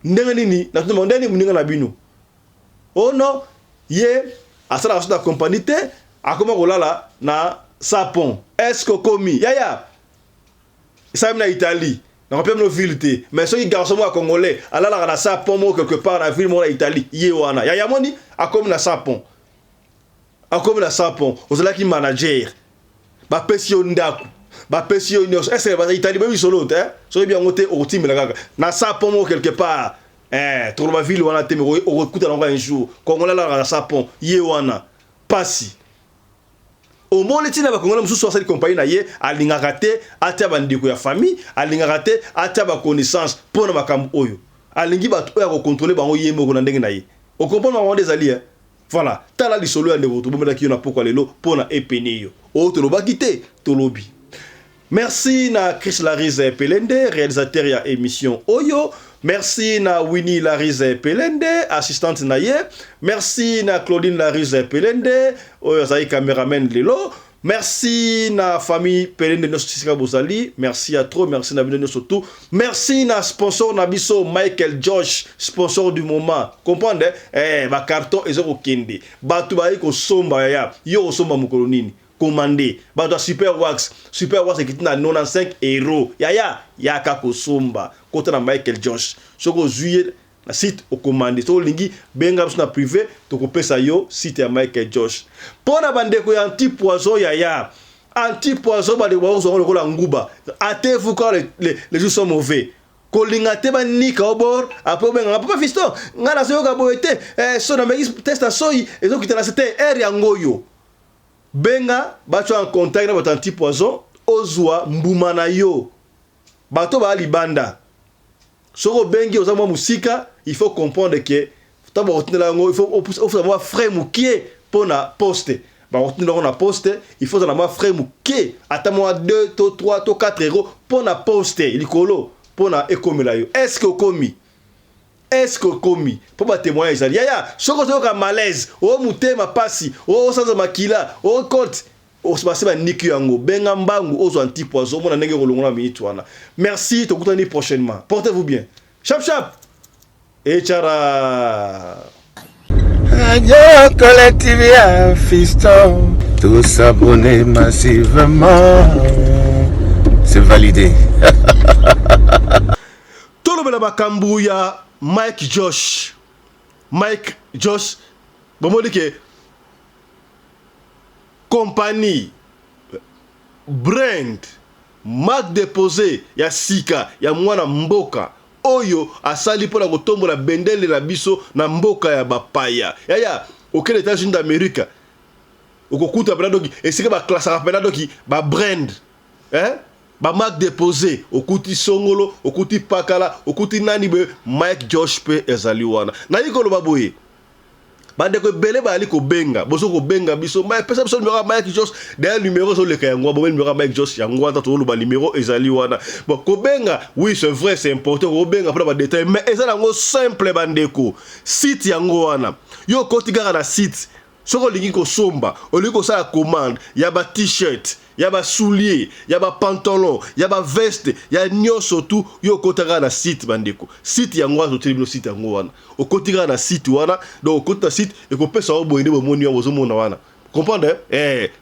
ndenge nini na tumo ndeni muninga na bino oh non ye asala asala compagnie te akoma kolala na sapon est-ce que komi yaya ça na Italie na pas no ville te mais so garçon mo congolais alala na sapon mo quelque part na ville mo na Italie ye wana yaya moni akomi na sapon ozala ki manager ba pension ndaku ba pension est-ce que ba Italie ba solo te so bien ngote au team la kaka na sapon mo quelque part trop ba ville wana te me okuta longa un jour kongola la na sapon ye wana pasi au moins les tina ba congolais mususu asali compagnie na ye alingaka te atia bandeko ya famille alingaka te atia ba connaissance pona makambo oyo alingi ba to ya ko contrôler bango ye moko na ndenge na ye o comprendre bango des alliés voilà tala lisolo ya ndeko to bomela ki na poko lelo pona epeni yo o to lobaki te to lobi. Merci na Chris Larize Pelende, réalisateur ya émission Oyo. Merci na Winnie Larize Pelende, assistante na ye. Merci na Claudine Larize Pelende, Oyo zai cameraman lelo. Merci na famille Pelende Nostisika Bozali. Merci à trop, merci na bino surtout. Merci na sponsor na biso Michael Josh, sponsor du moment. Comprendre? Ba carton ezoko kende. Batu ba ko somba ya. Yo somba mukolo nini? Commandé bato super wax ekiti na 95 €. Ya kako somba kota na Michael Josh soko zuye na site au commandé so lingi benga na privé to kopesa yo site ya Michael Josh pona bandeko ya anti-poison anti-poison ba de wazo lokola nguba atez-vous quand les jours sont mauvais kolinga te ba nika obor après benga papa fiston ngana so ka boete so na megi test a soyi ezo kitana c'était air ya ngoyo benga bato en contact na bato anti-poison ozwa mbuma na yo bato ba libanda soko bengi oza mwa musika il faut comprendre que taba otinela ngo il faut avoir frais mukie pona poste ba otinela na poste il faut avoir frais mukie ata mwa 2 to 3 to 4 € pona poste likolo pona ekomela yo est-ce que komi pour ba témoin ezali ya soko ka malaise o mutema pasi o sanza makila o compte o se passe ba niki yango benga mbangu ozo anti-poison mona ndenge kolongola minute wana. Merci, to kutani prochainement, portez-vous bien, chap et tchara. Radio Collective Fiston, tous s'abonner massivement, c'est validé. Tout le monde makambu ya Mike Josh, bon dit que compagnie, brand, marque déposée, ya sika, ya mwana mboka, oyo asali pour la kotombo la bendele la biso na mboka ya bapaya. Ya, auquel États-Unis d'Amérique, okokuta pena doki, et c'est que ba classe rappela doki, ba brand, ba marque déposée, okuti songolo, okuti pakala, okuti nani be Mike Josh pe ezali wana. Na yiko lo baboye. Bande ko bele ba ali ko benga, boso ko benga biso, ma pesa biso numéro Mike Josh, derrière numéro so le kayangwa, bon numéro Mike Josh yangwa ta to lo ba numéro ezali wana. Bon ko benga, oui c'est vrai, c'est important ko benga pour ba détail, mais ezala ngo simple bandeko. Site yango wana. Yo kotigara na site. Soko lingi ko somba, oliko sa commande, ya ba t-shirt, ya ba soulier, ya ba pantalon, ya ba veste, ya nyoso tout, yo kotaga na site bandeko. Site yango wana to site yango wana. O kotiga na site wana, donc o kota site e ko pesa obo inde bo moni ozo mona wana. Comprendre?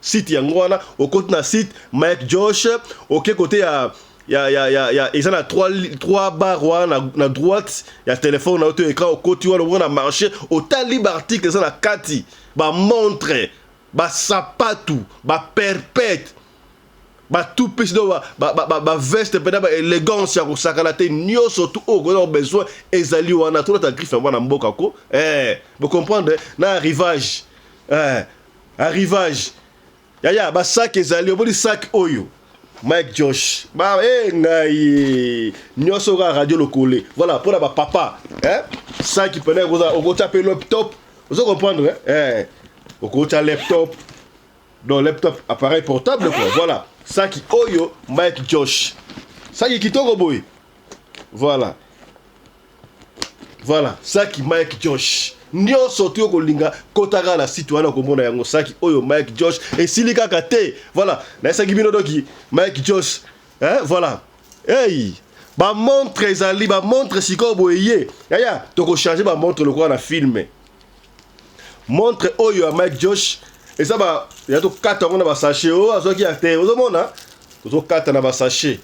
Site yango wana, o kota na site Mike Josh, OK côté ya ils ont 3 barres na droite, ya téléphone na auto écran au côté wana marché, au talib article ça na kati. Ba montre, ba sapatu, ba perpète, ba tout petit ba veste pena ba élégance ya ko sakala te nyoso tout o ko besoin ezali wana tout ta griffe wana mboka ko vous comprendre na arrivage ya ba sac ezali o bodi sac oyo Mike Josh ba ngai nyoso ga radio lokole voilà pour ba papa sac qui pena ko taper laptop. Vous comprenez, au côté laptop, dans laptop, appareil portable, quoi. Voilà. Ça qui oyo Mike Josh. Ça qui kitoko boy. Voilà. Ça qui Mike Josh. Nyo sorti au kolinga kotara la site wana komona yango ça qui oyo Mike Josh et silika kate. Voilà. Na ça qui bino doki Mike Josh. Voilà. Hey. Ba montre ezali ba montre siko boye. Ya to ko charger ba montre le quoi na filmer. Montre oyo à Mike Josh et ça va il y a tout 4 on va sachet azo ki acteur ozo mona ozo 4 na ba sachet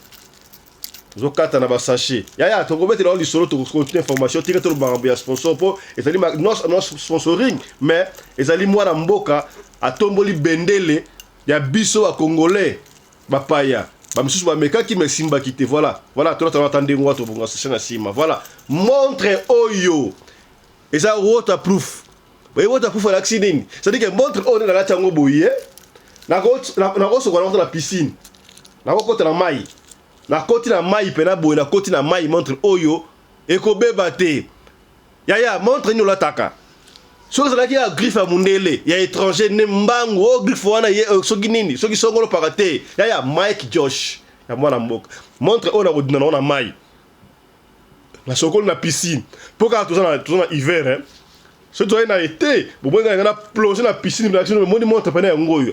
ya to ko mettre dans le solo to continuer information tire to ba ya sponsor po et ça dit non sponsoring mais et ali moi na mboka atomboli bendele ya biso a congolais bapaya ba misusu ba meka ki mesimba kite voilà to attendre ngwa to bonga session na sima voilà montre oyo et ça waterproof. Vous voyez, waterproof à l'accident. C'est-à-dire que montre on est dans la tango boye. nakosokana na piscine nakokota na mai nakoti na mai pena boye nakoti na mai montre oyo ekobeba te yaya montre nini olataka soki ezalaki ya griffe ya mundele ya étranger ne mbangu o griffe wana ye soki nini soki songolo paka te yaya Mike Josh ya mwana mboka montre oyo nakodina nango na mai na sokolo na piscine mpo kaka toza na hiver so toza na été bobwenga na plonge na piscine na moni montre pene yango oyo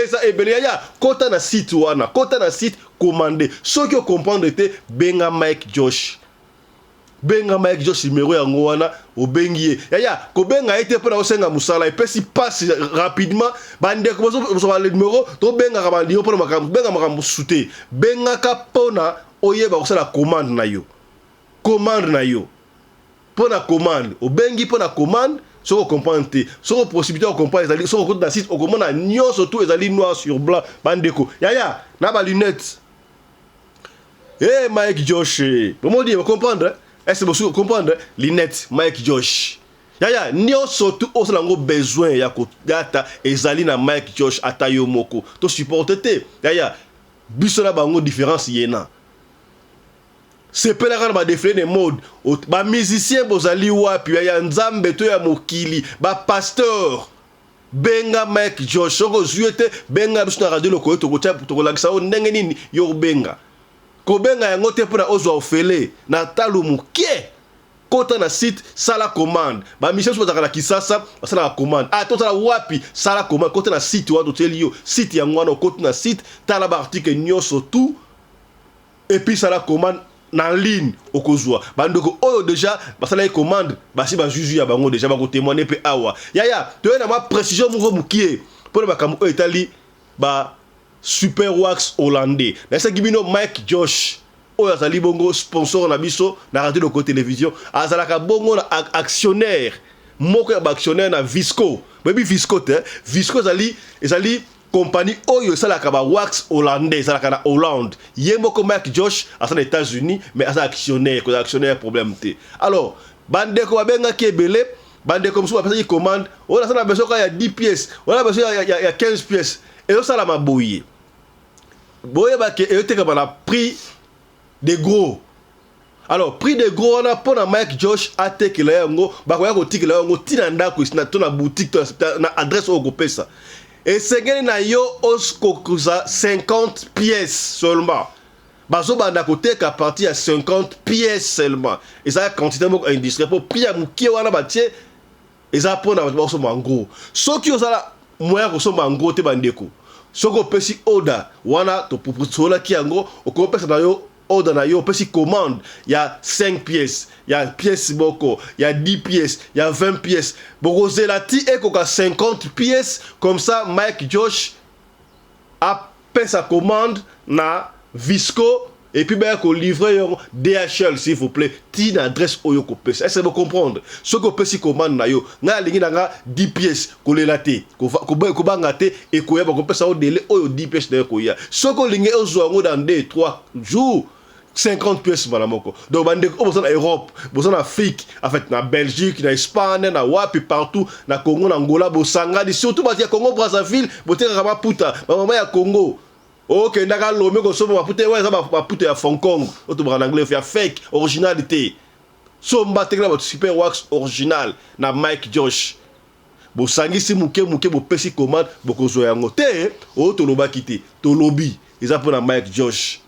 eza ebele yaya kota na site wana kota na site commandé soki o comprendre te benga Mike Josh numéro yango wana obengi ye yaya kobenga ete pona osenga musala epesi passe rapidement bandeko bozo le numéro to benga ka bandio pona makambo benga makambo sute benga ka pona oyeba kosala commande na yo pona commande obengi pona commande soko comprendre te soko possibilité de comprendre ezali soko na site okomona nyonso tout ezali noir sur blanc bandeko yaya na ba lunette Mike Josh comment dire comprendre est-ce que vous comprenez Linette Mike Josh yaya nyonso tout osalango besoin ya ko data ezali na Mike Josh atayo moko to supporter te yaya biso na bango différence yena c'est pas la ba défilé de mode ba musicien bozali wapi yaya nzambe to ya mokili ba pasteur benga Mike Josh soko zuete benga biso na radio loko to ko lakisa o ndenge nini yo benga kobenga yango te pona ozwa ofele na talu mukie kota na site sala commande ba mission so zakala kisasa sala commande to sala wapi sala commande kota na site wa to telio site yango wana kota na site tala ba article nyonso tout et puis sala commande na ligne okozwa bandoko oyo déjà basala commande basi ba juju ya bango déjà ba ko témoigner pe awa yaya to na ma précision mo mukie pona ba kamu etali ba Super Wax hollandais. Na ça gibino Mike Josh oyo azali bongo sponsor na biso na radio de télévision azalaka bongo na actionnaire moko ya actionnaire na Visco. Baby Visco te Visco ezali compagnie oyo salaka ba wax hollandais ezalaka na Hollande. Ye moko Mike Josh asa na États-Unis mais asa actionnaire problème te. Alors bandeko babenga ki ebele bandeko mso ba pesa commande on a besoin il y a 10 pièces on a besoin il y a 15 pièces et ça la maboye boye ba ke ete ka na prix de gros. Alors prix de gros on a pour na Mike Josh atekela yango ba ko ya ko tikela yango tina ndako na to na boutique na adresse au pesa et sengeni na yo oskokuza 50 pièces seulement bazo banda ko teka à partir à 50 pièces seulement et ça quantité moko industrielle pour prix ya mukie wana batie et ça pour na baso mango soki osala moya ko so mango te bandeko soko pesi order wana to proposola ki yango okopesa na yo order na yo pesi commande il y a 5 pièces il y a pièces boko il y a 10 pièces il y a 20 pièces boko zelati ekoka 50 pièces comme ça Mike Josh a fait sa commande na Visco et puis ben ko livrer yon DHL s'il vous plaît tin adresse oyo ko pesa est-ce que vous comprendre ce ko pesi commande na yo na lingi nga 10 pièces ko lelate ko bangate et ko yaba ko pesa o délai oyo 10 pièces na ko ya ce ko lingi ozo ngo dans 2-3 jours 50 pièces malamoko donc bande ko bosa na Europe bosa na Afrique en fait na Belgique na Espagne na wapi partout na Congo na Angola bosanga surtout batia Congo Brazzaville boteka ba puta mama ya Congo. Ok, ndaka lomé ko somo mapute ouais ça mapute ya Hong Kong, auto en anglais fait fake originalité. So mbatekla ba Super Wax original na Mike Josh. Bo sangisi muke bo pesi commande boko zo yango te o to loba kité, to lobby. Ils appellent na Mike Josh.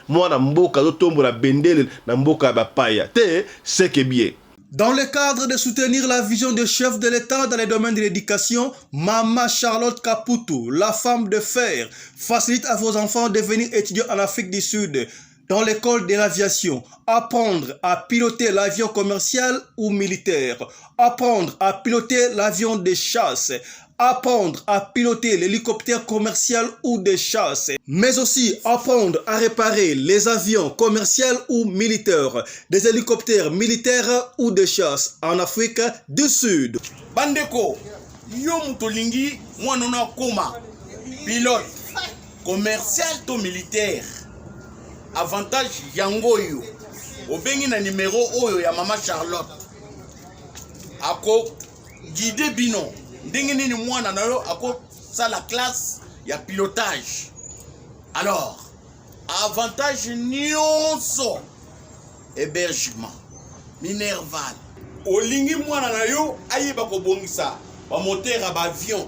Moi na mboka zo tombo na bendele na mboka ba paya. Te c'est que bien. Dans le cadre de soutenir la vision du chef de l'État dans les domaines de l'éducation, Mama Charlotte Caputo, la femme de fer, facilite à vos enfants de devenir étudiants en Afrique du Sud dans l'école de l'aviation. Apprendre à piloter l'avion commercial ou militaire. Apprendre à piloter l'avion de chasse. Apprendre à piloter l'hélicoptère commercial ou de chasse, mais aussi apprendre à réparer les avions commerciaux ou militaires, des hélicoptères militaires ou de chasse en Afrique du Sud. Bandeko, yo mutolingi mwanona koma pilote commercial to militaire. Avantage yango yo. Obengi na numéro oyo ya Mama Charlotte. Ako guide bino. Ndenge nini mwana na yo ako sala classe ya pilotage. Alors, avantage nyonso, hébergement, minerval. Olingi mwana na yo ayeba kobongisa ba moteur à avion.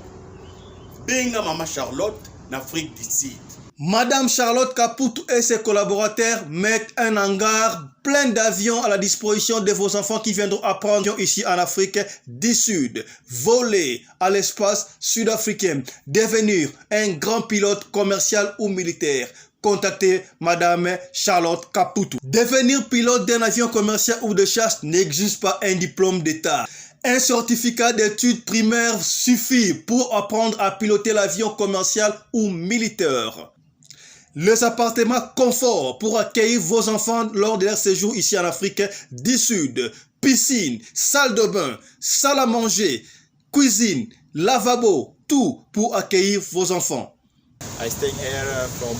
Benga Maman Charlotte d'Afrique du Sud. Madame Charlotte Caputo et ses collaborateurs mettent un hangar plein d'avions à la disposition de vos enfants qui viendront apprendre ici en Afrique du Sud, voler à l'espace sud-africain, devenir un grand pilote commercial ou militaire. Contactez Madame Charlotte Caputo. Devenir pilote d'un avion commercial ou de chasse n'exige pas un diplôme d'État. Un certificat d'études primaires suffit pour apprendre à piloter l'avion commercial ou militaire. Les appartements confort pour accueillir vos enfants lors de leur séjour ici en Afrique du Sud. Piscine, salle de bain, salle à manger, cuisine, lavabo, tout pour accueillir vos enfants. I stayed here from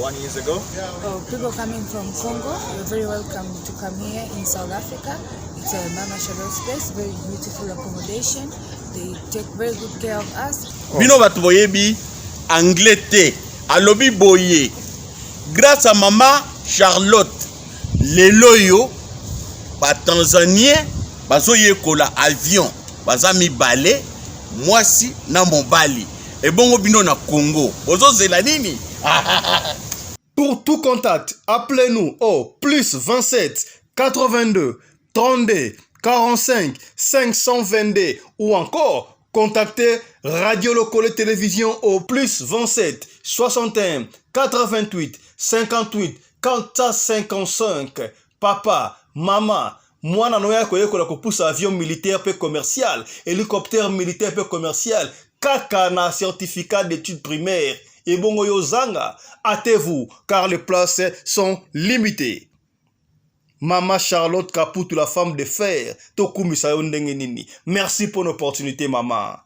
1 year ago. Oh, people coming from Congo, you're very welcome to come here in South Africa. It's a Mama Charlotte's place, very beautiful accommodation. They take very good care of us. Bino batu boyebi anglais te, alobi boye. Grâce à Maman Charlotte, lelo yo ba Tanzanien bazo yekola avion, baza mi balé, mwasi na mobali. Et bon bino na Congo. Bozo zela nini? Pour tout contact, appelez-nous au plus 27 82 32 45 522 ou encore contactez Radio Lokole Télévision au plus 27 61 88 58 455. Papa, maman, mwana noya koyekola kopusa avion militaire pe commercial, hélicoptère militaire pe commercial, kaka na certificat d'études primaires. Et bongo yo zanga, hâtez-vous car les places sont limitées. Maman Charlotte Caputo, la femme de fer, Tokumi Sayo Ndenge Nini. Merci pour l'opportunité, maman.